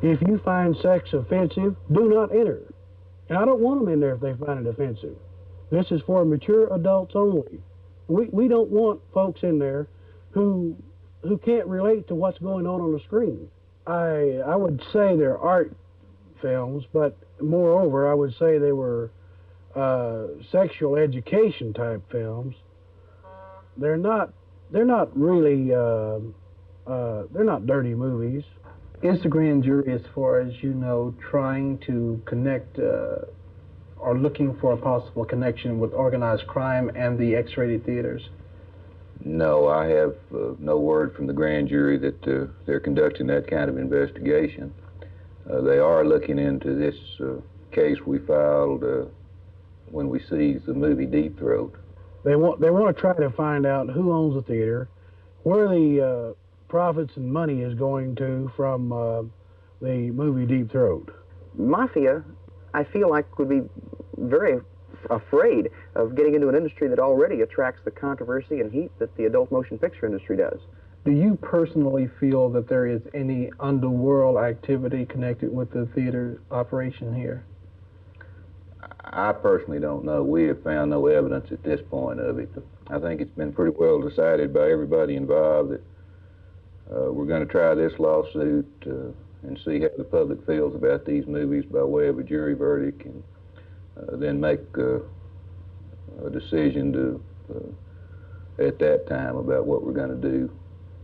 If you find sex offensive, do not enter. And I don't want them in there if they find it offensive. This is for mature adults only. We don't want folks in there who can't relate to what's going on the screen. I would say they're art films, but moreover, I would say they were sexual education type films. They're not really they're not dirty movies. Is the grand jury, as far as you know, trying to connect or looking for a possible connection with organized crime and the X-rated theaters? No, I have no word from the grand jury that they're conducting that kind of investigation. They are looking into this case we filed when we seized the movie Deep Throat. They want to try to find out who owns the theater, where the profits and money is going to from the movie Deep Throat. Mafia, I feel like, would be very afraid of getting into an industry that already attracts the controversy and heat that the adult motion picture industry does. Do you personally feel that there is any underworld activity connected with the theater operation here? I personally don't know. We have found no evidence at this point of it. I think it's been pretty well decided by everybody involved that we're going to try this lawsuit and see how the public feels about these movies by way of a jury verdict, and then make a decision at that time about what we're going to do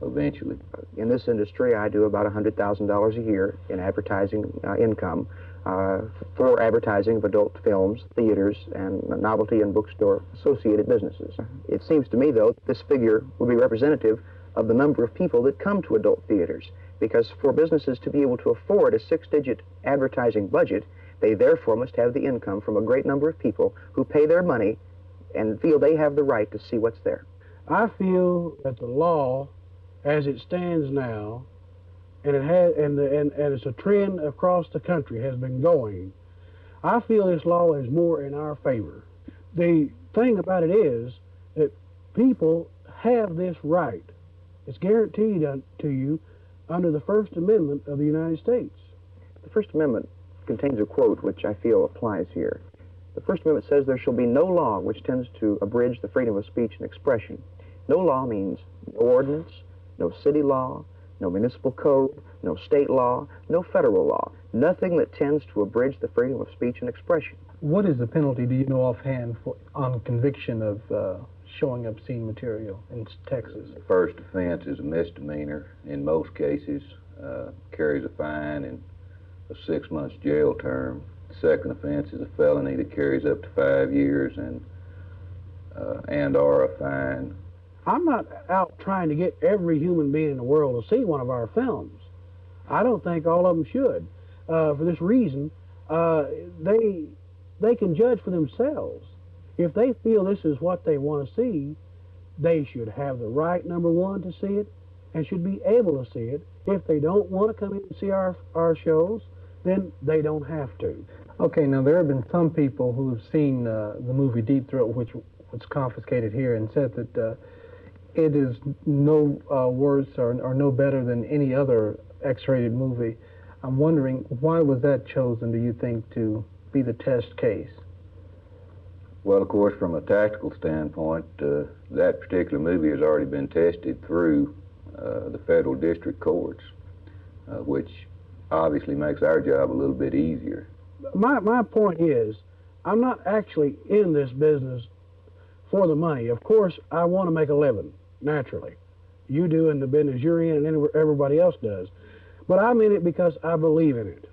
eventually. In this industry, I do about $100,000 a year in advertising income for advertising of adult films, theaters, and novelty and bookstore associated businesses. It seems to me, though, this figure will be representative of the number of people that come to adult theaters, because for businesses to be able to afford a 6-digit advertising budget, they therefore must have the income from a great number of people who pay their money and feel they have the right to see what's there. I feel that the law, as it stands now, and it's a trend across the country, has been going. I feel this law is more in our favor. The thing about it is that people have this right. It's guaranteed to you under the First Amendment of the United States. The First Amendment contains a quote which I feel applies here. The First Amendment says there shall be no law which tends to abridge the freedom of speech and expression. No law means no ordinance, no city law, no municipal code, no state law, no federal law. Nothing that tends to abridge the freedom of speech and expression. What is the penalty, do you know offhand, on conviction of showing obscene material in Texas? The first offense is a misdemeanor. In most cases, carries a fine and a 6 months jail term. The second offense is a felony that carries up to 5 years and or a fine. I'm not out trying to get every human being in the world to see one of our films. I don't think all of them should. For this reason, they can judge for themselves. If they feel this is what they want to see, they should have the right, number one, to see it, and should be able to see it. If they don't want to come in and see our shows, then they don't have to. Okay, now there have been some people who have seen the movie Deep Throat, which was confiscated here, and said that it is no worse or no better than any other X-rated movie. I'm wondering, why was that chosen, do you think, to be the test case? Well, of course, from a tactical standpoint, that particular movie has already been tested through the federal district courts, which obviously makes our job a little bit easier. My point is, I'm not actually in this business for the money. Of course, I want to make a living, naturally. You do in the business you're in, and everybody else does. But I'm in it because I believe in it.